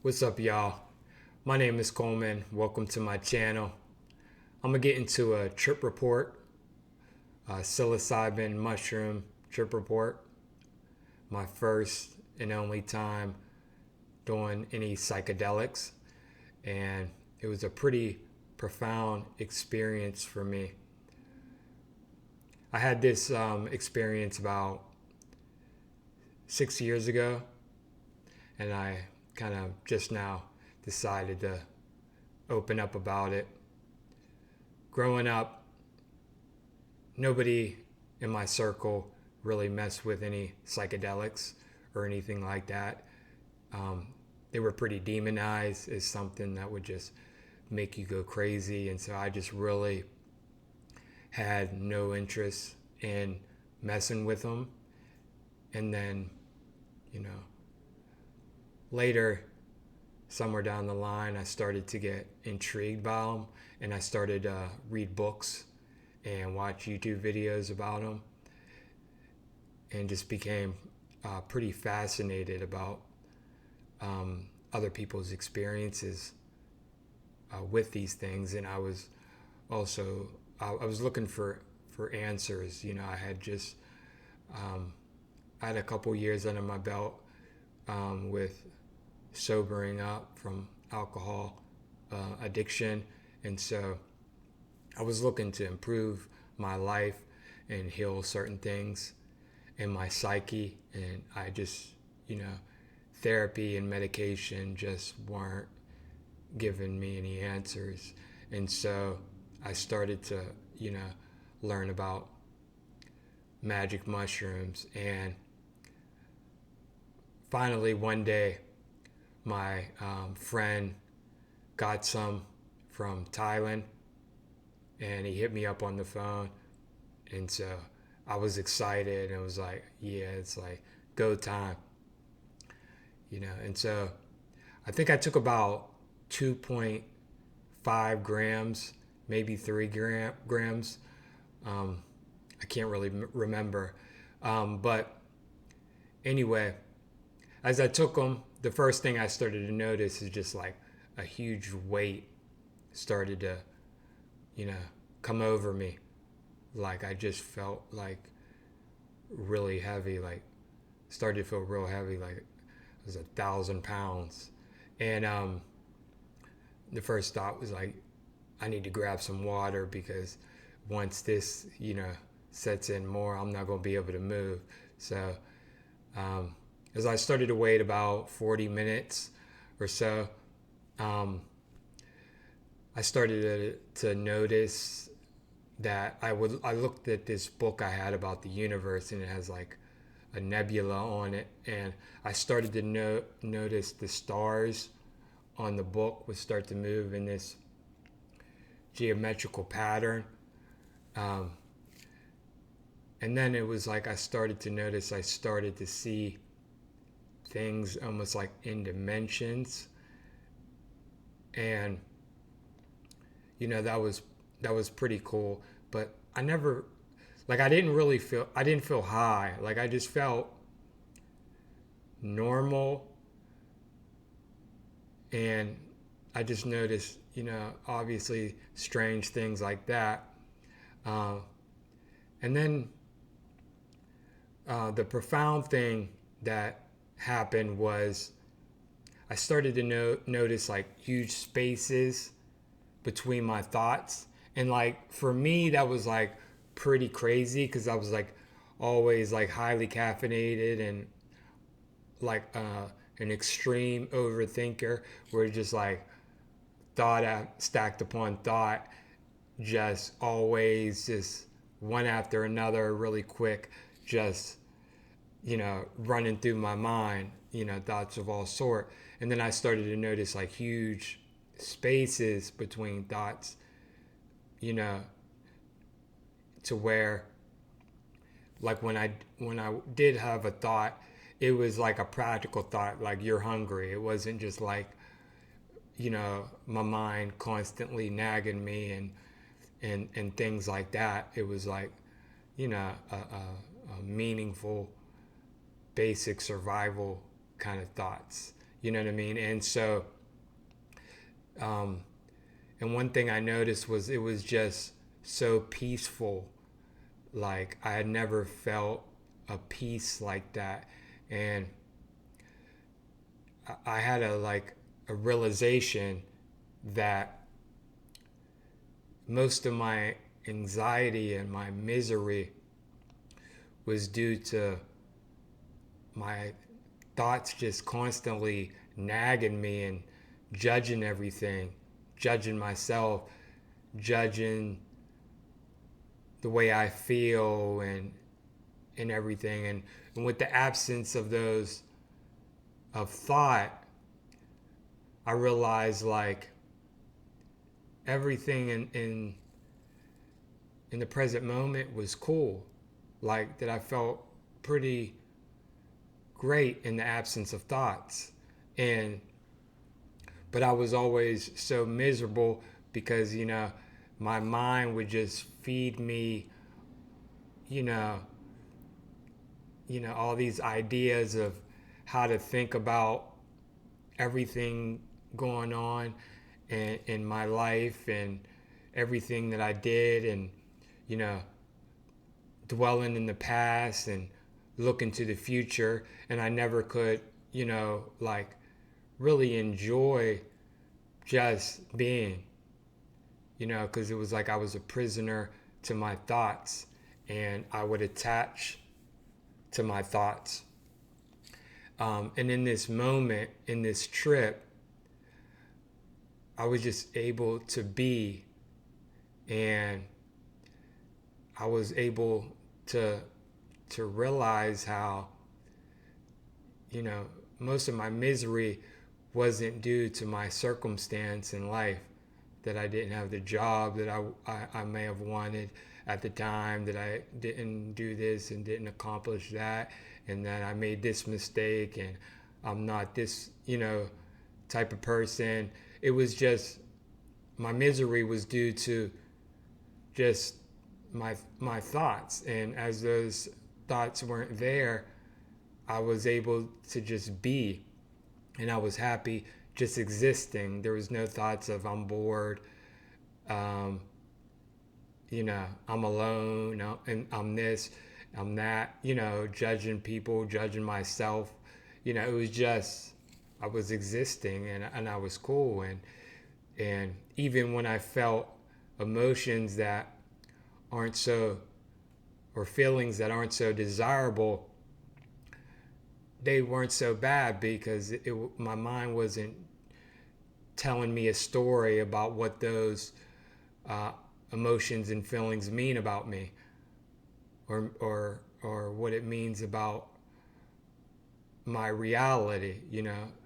What's up, y'all? My name is Coleman. Welcome to my channel. I'm gonna get into a trip report, psilocybin mushroom trip report. My first and only time doing any psychedelics, and it was a pretty profound experience for me. I had this experience about 6 years ago, and I kind of just now decided to open up about it. Growing up, nobody in my circle really messed with any psychedelics or anything like that. They were pretty demonized as something that would just make you go crazy. And so I just really had no interest in messing with them. And then, you know, later, somewhere down the line, I started to get intrigued by them, and I started to read books and watch YouTube videos about them, and just became pretty fascinated about other people's experiences with these things. And I was also I was looking for answers. You know, I had a couple years under my belt with sobering up from alcohol addiction, and so I was looking to improve my life and heal certain things in my psyche. And I just, therapy and medication just weren't giving me any answers. And so I started to, learn about magic mushrooms. And finally, one day, my friend got some from Thailand, and he hit me up on the phone. And so I was excited, and it was like, yeah, it's like go time, And so I think I took about 2.5 grams, maybe 3 grams. I can't really remember. But anyway, as I took them, the first thing I started to notice is just like a huge weight started to, come over me. Like I just felt like really heavy, like started to feel real heavy, like it was 1,000 pounds. And the first thought was like, I need to grab some water, because once this, sets in more, I'm not going to be able to move. So as I started to wait about 40 minutes or so, I started to notice that I looked at this book I had about the universe, and it has like a nebula on it, and I started to notice the stars on the book would start to move in this geometrical pattern. And then it was like I started to see things almost like in dimensions. And that was pretty cool. But I never, like, I didn't feel high. Like I just felt normal. And I just noticed, obviously strange things like that. And then the profound thing that happened was I started to notice like huge spaces between my thoughts. And like for me, that was like pretty crazy, because I was like always like highly caffeinated and like an extreme overthinker, where just like thought stacked upon thought, just always just one after another really quick, just running through my mind, thoughts of all sort. And then I started to notice like huge spaces between thoughts, to where like when I did have a thought, it was like a practical thought, like you're hungry. It wasn't just like, my mind constantly nagging me and things like that. It was like, a meaningful, basic survival kind of thoughts, You know what I mean? And so, and one thing I noticed was it was just so peaceful. Like I had never felt a peace like that. And I had a realization that most of my anxiety and my misery was due to my thoughts just constantly nagging me and judging everything, judging myself, judging the way I feel and everything. And with the absence of those of thought, I realized like everything in the present moment was cool. Like that I felt pretty great in the absence of thoughts. And but I was always so miserable because, my mind would just feed me, you know, all these ideas of how to think about everything going on in my life and everything that I did, and you know dwelling in the past and looking to the future. And I never could, like really enjoy just being, because it was like I was a prisoner to my thoughts, and I would attach to my thoughts. And in this moment, in this trip, I was just able to be, and I was able to realize how, most of my misery wasn't due to my circumstance in life, that I didn't have the job that I may have wanted at the time, that I didn't do this and didn't accomplish that, and that I made this mistake and I'm not this, type of person. It was just, my misery was due to just my thoughts. And as those thoughts weren't there, I was able to just be, and I was happy just existing. There was no thoughts of I'm bored, um, I'm alone, and I'm this, I'm that, judging people, judging myself. It was just, I was existing, and I was cool. And even when I felt emotions that aren't so, or feelings that aren't so desirable, they weren't so bad, because my mind wasn't telling me a story about what those uh, emotions and feelings mean about me, or what it means about my reality.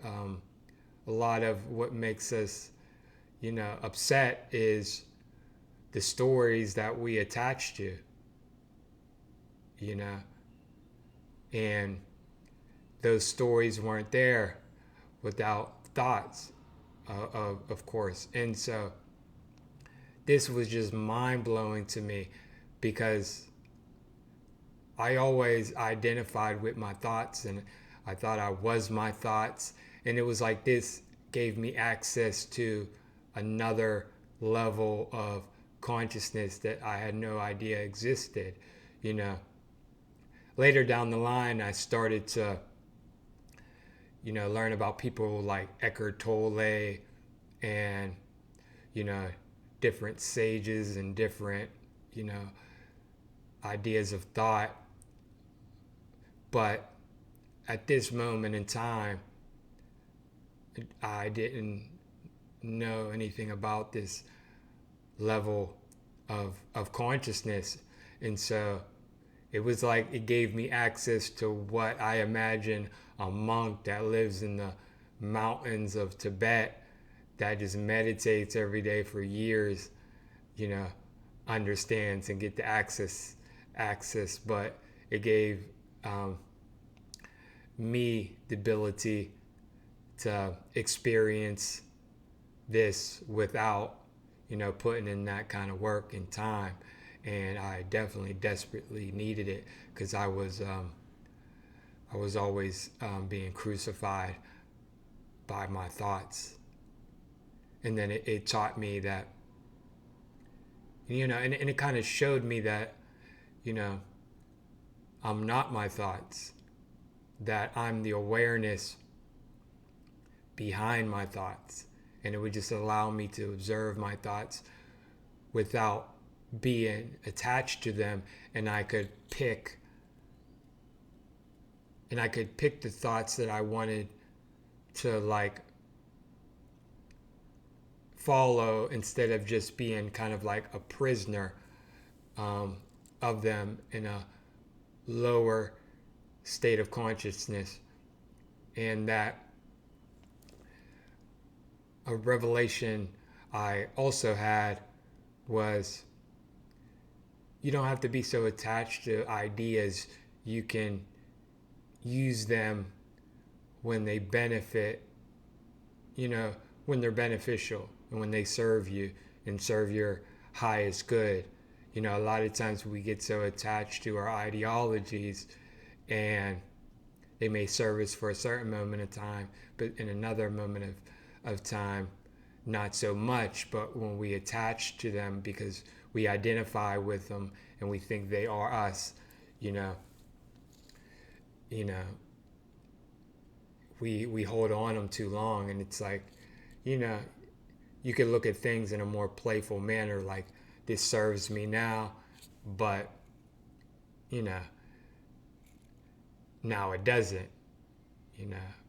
A lot of what makes us, upset is the stories that we attach to, you know, and those stories weren't there without thoughts, of course. And so this was just mind blowing to me, because I always identified with my thoughts, and I thought I was my thoughts. And it was like this gave me access to another level of consciousness that I had no idea existed. You know, later down the line, I started to, learn about people like Eckhart Tolle and, you know, different sages and different, ideas of thought. But at this moment in time, I didn't know anything about this level of consciousness. And so it was like it gave me access to what I imagine a monk that lives in the mountains of Tibet, that just meditates every day for years, understands and get the access. But it gave me the ability to experience this without, putting in that kind of work and time. And I definitely desperately needed it, because I was always being crucified by my thoughts. And then it taught me that, and it kind of showed me that, I'm not my thoughts, that I'm the awareness behind my thoughts. And it would just allow me to observe my thoughts without being attached to them. And I could pick the thoughts that I wanted to like follow, instead of just being kind of like a prisoner of them in a lower state of consciousness. And that a revelation I also had was, you don't have to be so attached to ideas. You can use them when they benefit, when they're beneficial and when they serve you and serve your highest good. A lot of times we get so attached to our ideologies, and they may serve us for a certain moment of time, but in another moment of time, not so much. But when we attach to them because we identify with them and we think they are us, we hold on them too long. And it's like, you could look at things in a more playful manner, like, this serves me now, but now it doesn't.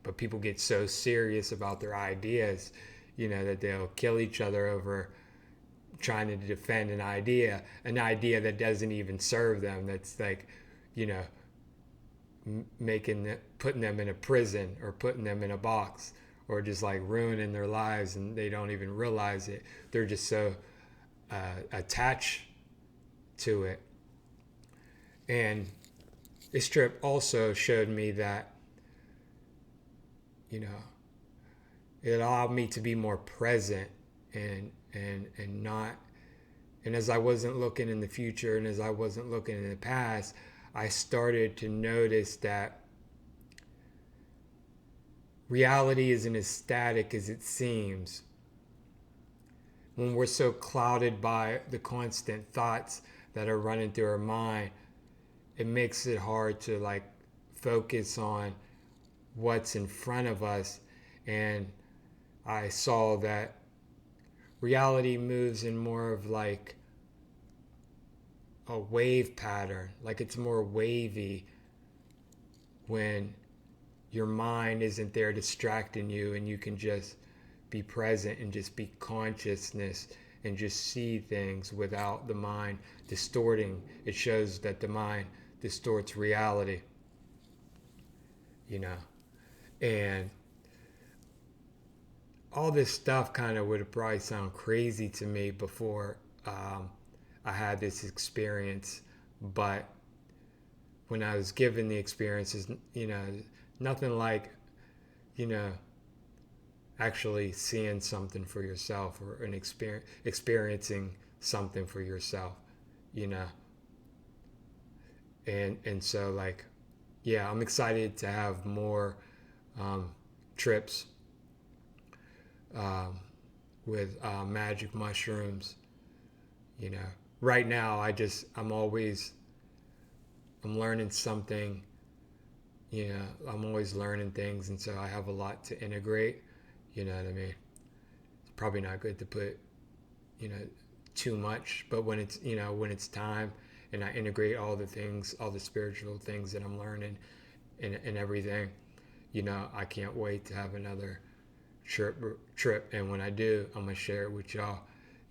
But people get so serious about their ideas, that they'll kill each other over trying to defend an idea that doesn't even serve them. That's like, putting them in a prison, or putting them in a box, or just like ruining their lives, and they don't even realize it. They're just so attached to it. And this trip also showed me that, it allowed me to be more present, and not, and as I wasn't looking in the future, and as I wasn't looking in the past, I started to notice that reality isn't as static as it seems. When we're so clouded by the constant thoughts that are running through our mind, it makes it hard to like focus on what's in front of us. And I saw that reality moves in more of like a wave pattern, like it's more wavy when your mind isn't there distracting you, and you can just be present and just be consciousness and just see things without the mind distorting. It shows that the mind distorts reality, and all this stuff kind of would probably sound crazy to me before I had this experience. But when I was given the experiences, nothing like, actually seeing something for yourself, or an experiencing something for yourself, and so like, yeah, I'm excited to have more trips with magic mushrooms. Right now I'm learning something. I'm always learning things, and so I have a lot to integrate. You know what I mean? It's probably not good to put, too much, but when it's time, and I integrate all the things, all the spiritual things that I'm learning, and everything, I can't wait to have another trip. And when I do, I'm gonna share it with y'all,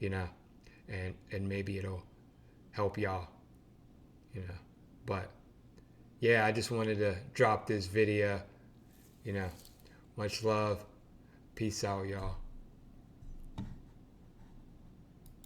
and maybe it'll help y'all, but yeah, I just wanted to drop this video. Much love. Peace out, y'all.